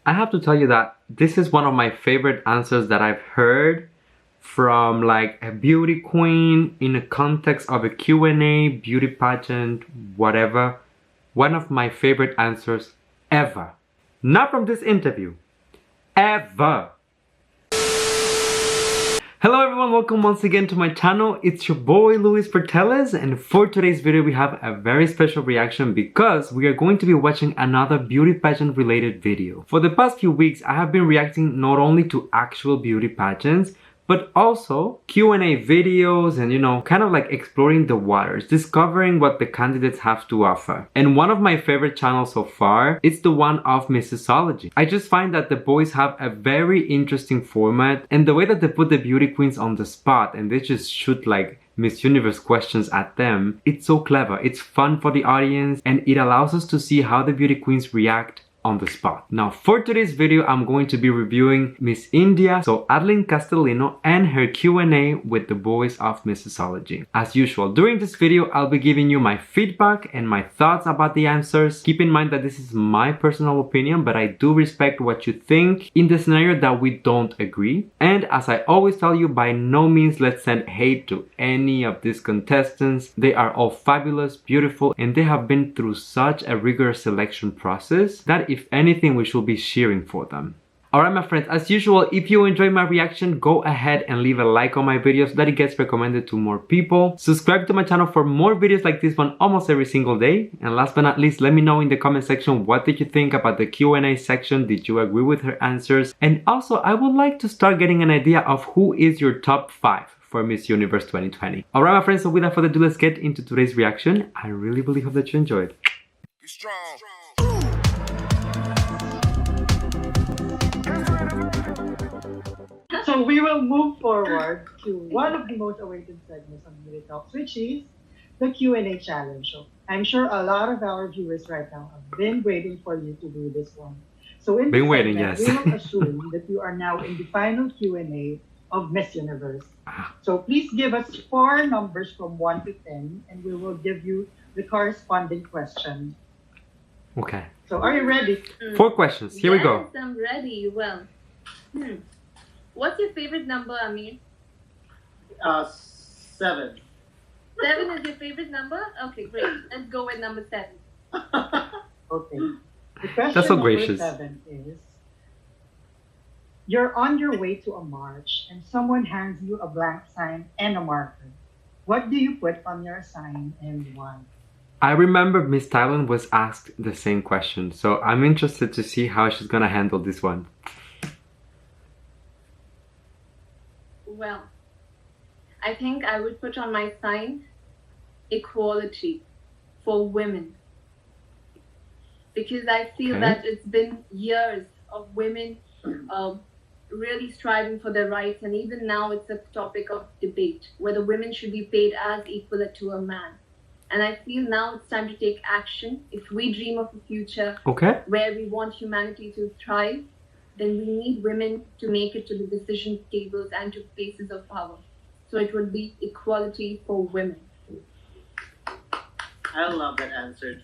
I have to tell you that this is one of my favorite answers that I've heard from like a beauty queen in a context of a Q&A, beauty pageant, whatever. One of my favorite answers ever. Not from this interview. Ever. Hello everyone, welcome once again to my channel. It's your boy Luis Portelles, and for today's video we have a very special reaction because we are going to be watching another beauty pageant related video. For the past few weeks I have been reacting not only to actual beauty pageants but also Q&A videos and kind of like exploring the waters, discovering what the candidates have to offer. And one of my favorite channels so far is the one of Missosology. I just find that the boys have a very interesting format, and the way that they put the beauty queens on the spot and they just shoot like Miss Universe questions at them, it's so clever, it's fun for the audience, and it allows us to see how the beauty queens react on the spot. Now for today's video I'm going to be reviewing Miss India, so Adeline Castelino, and her Q&A with the boys of Missosology. As usual, during this video I'll be giving you my feedback and my thoughts about the answers. Keep in mind that this is my personal opinion, but I do respect what you think in the scenario that we don't agree. And as I always tell you, by no means let's send hate to any of these contestants. They are all fabulous, beautiful, and they have been through such a rigorous selection process that if anything, we should be cheering for them. Alright my friends, as usual, if you enjoy my reaction, go ahead and leave a like on my videos so that it gets recommended to more people. Subscribe to my channel for more videos like this one almost every single day. And last but not least, let me know in the comment section what did you think about the Q&A section. Did you agree with her answers? And also, I would like to start getting an idea of who is your top 5 for Miss Universe 2020. Alright my friends, so without further ado, let's get into today's reaction. I really hope that you enjoyed. Be strong. So we will move forward to one of the most awaited segments of Beauty Talks, which is the Q&A challenge. So I'm sure a lot of our viewers right now have been waiting for you to do this one. So in this segment, yes. we will assume that you are now in the final Q&A of Miss Universe. So please give us 4 numbers from 1 to 10, and we will give you the corresponding question. Okay. So are you ready? 4 questions. Here we go. Yes, I'm ready. Well, what's your favorite number, Amir? 7. 7 is your favorite number? Okay, great. Let's go with number 7. Okay. The question That's so number gracious. 7 is, you're on your way to a march and someone hands you a blank sign and a marker. What do you put on your sign and why? I remember Miss Thailand was asked the same question, so I'm interested to see how she's gonna handle this one. Well, I think I would put on my sign equality for women. Because I feel that it's been years of women really striving for their rights, and even now it's a topic of debate whether women should be paid as equal to a man. And I feel now it's time to take action. If we dream of a future where we want humanity to thrive, then we need women to make it to the decision tables and to places of power. So it would be equality for women. I love that answer.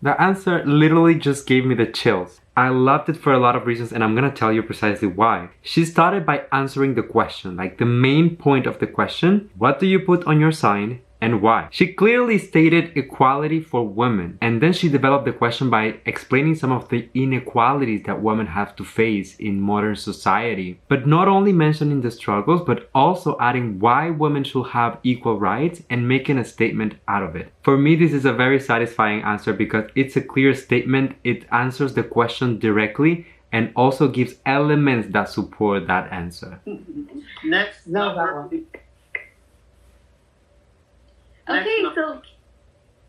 The answer literally just gave me the chills. I loved it for a lot of reasons, and I'm gonna tell you precisely why. She started by answering the question, like the main point of the question: what do you put on your sign and why? She clearly stated equality for women, and then she developed the question by explaining some of the inequalities that women have to face in modern society, but not only mentioning the struggles but also adding why women should have equal rights and making a statement out of it. For me, this is a very satisfying answer because it's a clear statement. It answers the question directly and also gives elements that support that answer. Next number. Okay,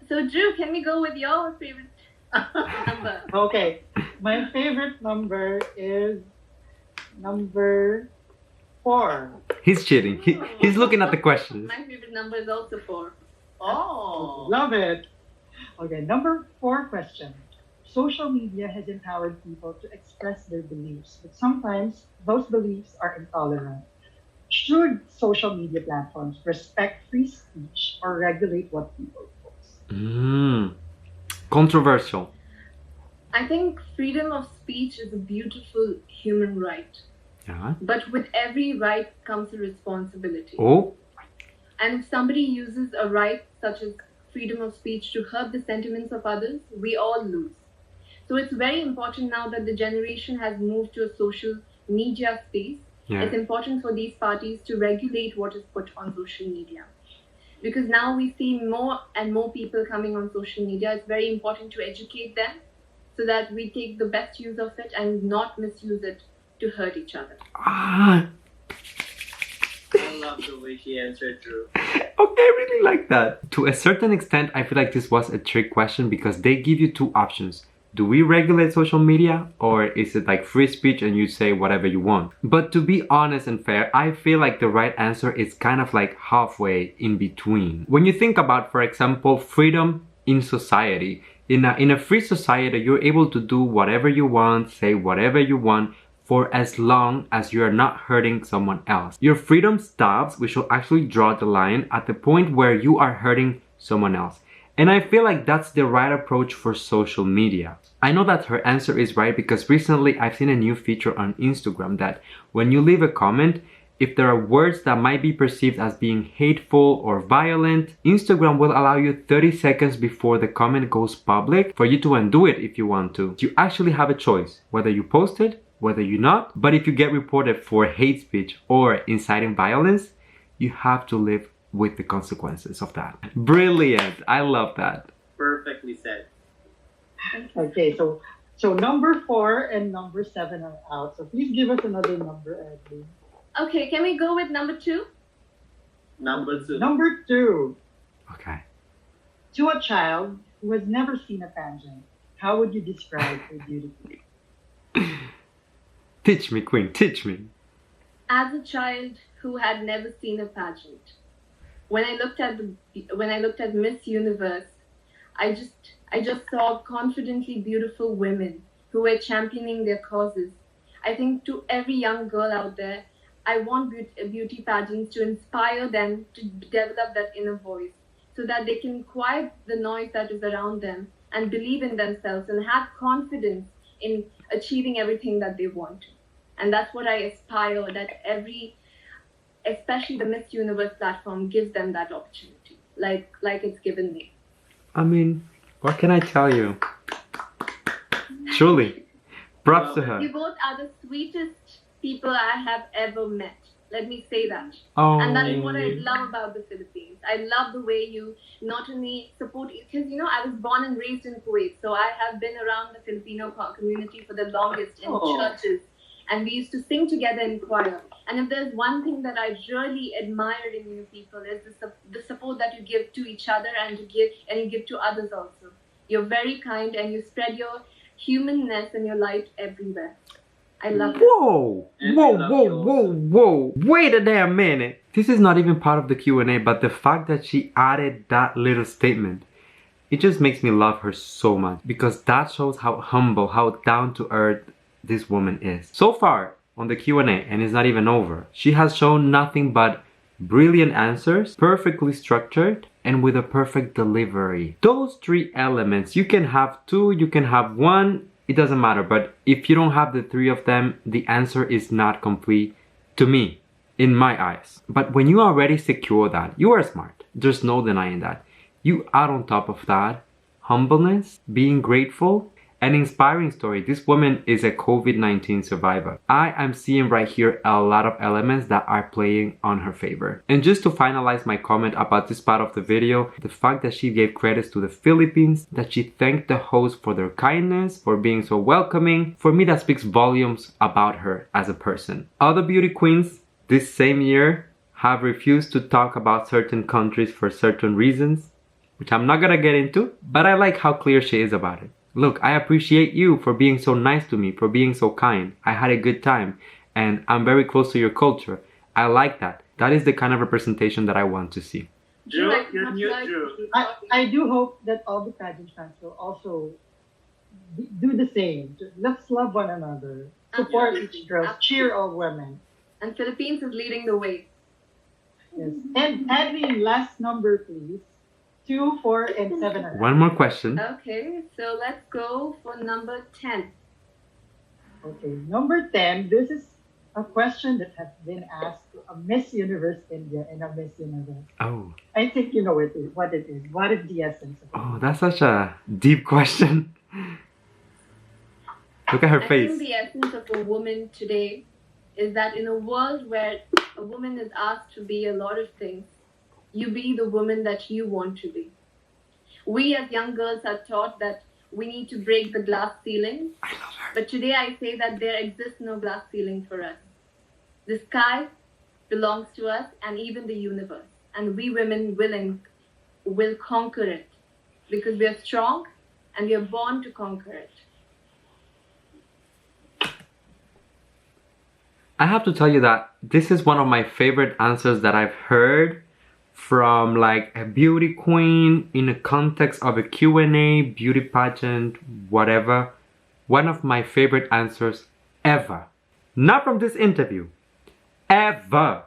so Drew, can we go with your favorite number? Okay, my favorite number is number 4. He's cheating. He's looking at the questions. My favorite number is also 4. Oh, love it. Okay, number 4 question. Social media has empowered people to express their beliefs, but sometimes those beliefs are intolerant. Should social media platforms respect free speech or regulate what people post? Controversial. I think freedom of speech is a beautiful human right. Yeah. But with every right comes a responsibility. Oh. And if somebody uses a right such as freedom of speech to hurt the sentiments of others, we all lose. So it's very important now that the generation has moved to a social media space. Yeah. It's important for these parties to regulate what is put on social media. Because now we see more and more people coming on social media. It's very important to educate them so that we take the best use of it and not misuse it to hurt each other. Ah. I love the way she answered, Drew. Okay, I really like that. To a certain extent, I feel like this was a trick question because they give you two options. Do we regulate social media, or is it like free speech and you say whatever you want? But to be honest and fair, I feel like the right answer is kind of like halfway in between. When you think about, for example, freedom in society, in a free society, you're able to do whatever you want, say whatever you want, for as long as you are not hurting someone else. Your freedom stops, we should actually draw the line at the point where you are hurting someone else. And I feel like that's the right approach for social media. I know that her answer is right because recently I've seen a new feature on Instagram that when you leave a comment, if there are words that might be perceived as being hateful or violent, Instagram will allow you 30 seconds before the comment goes public for you to undo it if you want to. You actually have a choice, whether you post it, whether you not. But if you get reported for hate speech or inciting violence, you have to live with the consequences of that. Brilliant. I love that. Perfectly said. Okay, so number 4 and number 7 are out. So please give us another number, Adeline. Okay, can we go with number 2? Number 2. Number 2. Okay. To a child who has never seen a pageant, how would you describe her beauty? Teach me, Queen, teach me. As a child who had never seen a pageant, when I looked at Miss Universe, I just saw confidently beautiful women who were championing their causes. I think to every young girl out there, I want beauty pageants to inspire them to develop that inner voice so that they can quiet the noise that is around them and believe in themselves and have confidence in achieving everything that they want. And that's what I aspire that especially the Miss Universe platform gives them that opportunity, like it's given me. I mean, what can I tell you? Truly, props to her. You both are the sweetest people I have ever met. Let me say that. Oh. And that is what I love about the Philippines. I love the way you not only support, because I was born and raised in Kuwait, so I have been around the Filipino community for the longest in churches. And we used to sing together in choir. And if there's one thing that I really admire in you people is the support that you give to each other and you give to others also. You're very kind and you spread your humanness and your light everywhere. I love it. Whoa! Whoa! Wait a damn minute! This is not even part of the Q&A, but the fact that she added that little statement, it just makes me love her so much because that shows how humble, how down to earth this woman is. So far on the Q&A, and it's not even over, she has shown nothing but brilliant answers, perfectly structured, and with a perfect delivery. Those 3 elements, you can have 2, you can have 1, it doesn't matter, but if you don't have the 3 of them, the answer is not complete to me, in my eyes. But when you already secure that, you are smart. There's no denying that. You add on top of that humbleness, being grateful, an inspiring story. This woman is a COVID-19 survivor. I am seeing right here a lot of elements that are playing on her favor. And just to finalize my comment about this part of the video, the fact that she gave credits to the Philippines, that she thanked the host for their kindness, for being so welcoming, for me that speaks volumes about her as a person. Other beauty queens this same year have refused to talk about certain countries for certain reasons, which I'm not gonna get into, but I like how clear she is about it. Look, I appreciate you for being so nice to me, for being so kind. I had a good time and I'm very close to your culture. I like that. That is the kind of representation that I want to see. Drew, you're mute, Drew. I do hope that all the pageant fans will also do the same. Let's love one another. Support each girl. Cheer all women. And Philippines is leading the way. Yes. And Adeline, last number please. 2, 4, and 7 are One more question. Okay, so let's go for number 10. Okay, number 10. This is a question that has been asked to a Miss Universe India and a Miss Universe. Oh, I think you know what it is. What is the essence of it? oh, that's such a deep question. Look at her I face. think the essence of a woman today is that in a world where a woman is asked to be a lot of things, you be the woman that you want to be. We as young girls are taught that we need to break the glass ceiling. I love her. But today I say that there exists no glass ceiling for us. The sky belongs to us and even the universe. And we women will conquer it because we are strong and we are born to conquer it. I have to tell you that this is one of my favorite answers that I've heard from like a beauty queen in the context of a Q&A, beauty pageant, whatever. One of my favorite answers ever. Not from this interview. Ever.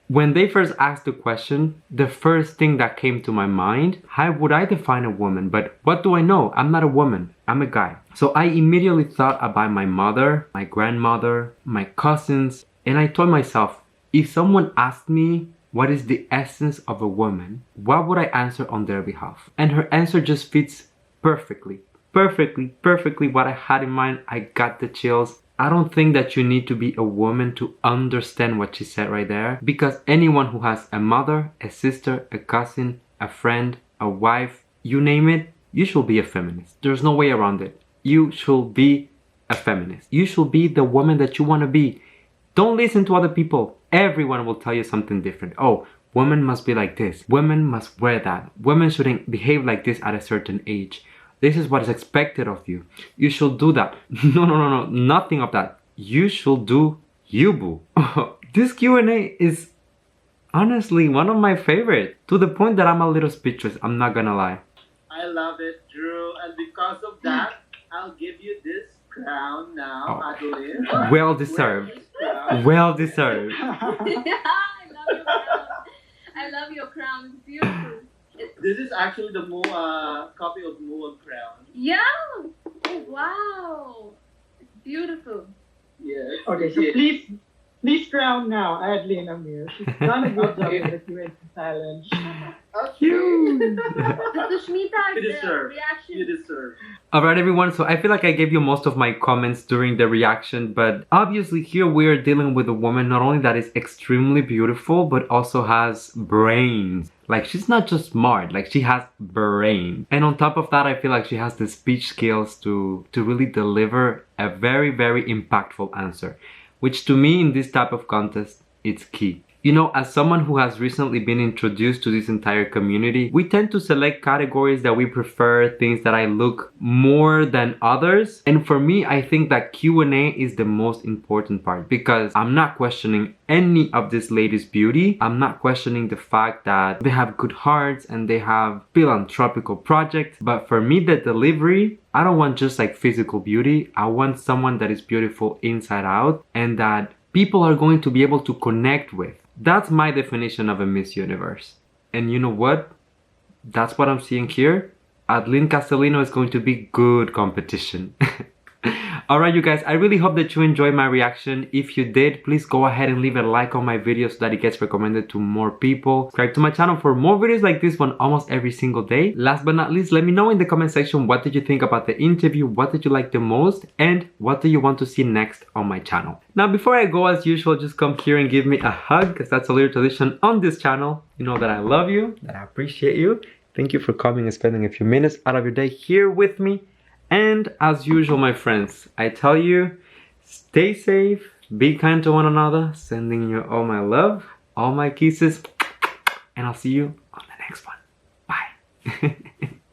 When they first asked the question, the first thing that came to my mind, how would I define a woman? But what do I know? I'm not a woman. I'm a guy. So I immediately thought about my mother, my grandmother, my cousins, and I told myself, if someone asked me what is the essence of a woman, what would I answer on their behalf? And her answer just fits perfectly. Perfectly what I had in mind. I got the chills. I don't think that you need to be a woman to understand what she said right there, because anyone who has a mother, a sister, a cousin, a friend, a wife, you name it, you should be a feminist. There's no way around it. You should be a feminist. You should be the woman that you want to be. Don't listen to other people. Everyone will tell you something different. Oh, women must be like this. Women must wear that. Women shouldn't behave like this at a certain age. This is what is expected of you. You should do that. No. Nothing of that. You should do you, boo. This Q&A is honestly one of my favorites. To the point that I'm a little speechless. I'm not gonna lie. I love it, Drew. And because of that, I'll give you this crown now, Adeline. Well deserved. Well deserved. I love your crown. It's beautiful. This is actually the copy of Moa crown. Yeah. Oh, wow. It's beautiful. Yes. Okay, so please crown now Adeline Amir. She's done a good job in the Q&A challenge. Okay. The Sushmita You deserve. reaction. You deserve. Alright everyone, so I feel like I gave you most of my comments during the reaction, but obviously here we are dealing with a woman not only that is extremely beautiful, but also has brains. Like, she's not just smart, like she has brain. And on top of that, I feel like she has the speech skills to really deliver a very impactful answer, which to me in this type of contest, it's key. You know, as someone who has recently been introduced to this entire community, we tend to select categories that we prefer, things that I look more than others. And for me, I think that Q&A is the most important part, because I'm not questioning any of this ladies' beauty. I'm not questioning the fact that they have good hearts and they have philanthropical projects. But for me, the delivery, I don't want just like physical beauty. I want someone that is beautiful inside out and that people are going to be able to connect with. That's my definition of a Miss Universe. And you know what? That's what I'm seeing here. Adeline Castelino is going to be good competition. Alright you guys, I really hope that you enjoyed my reaction. If you did, please go ahead and leave a like on my video so that it gets recommended to more people. Subscribe to my channel for more videos like this one almost every single day. Last but not least, let me know in the comment section what did you think about the interview, what did you like the most, and what do you want to see next on my channel. Now before I go, as usual, just come here and give me a hug, because that's a little tradition on this channel. You know that I love you, that I appreciate you. Thank you for coming and spending a few minutes out of your day here with me. And as usual, my friends, I tell you, stay safe, be kind to one another, sending you all my love, all my kisses, and I'll see you on the next one. Bye.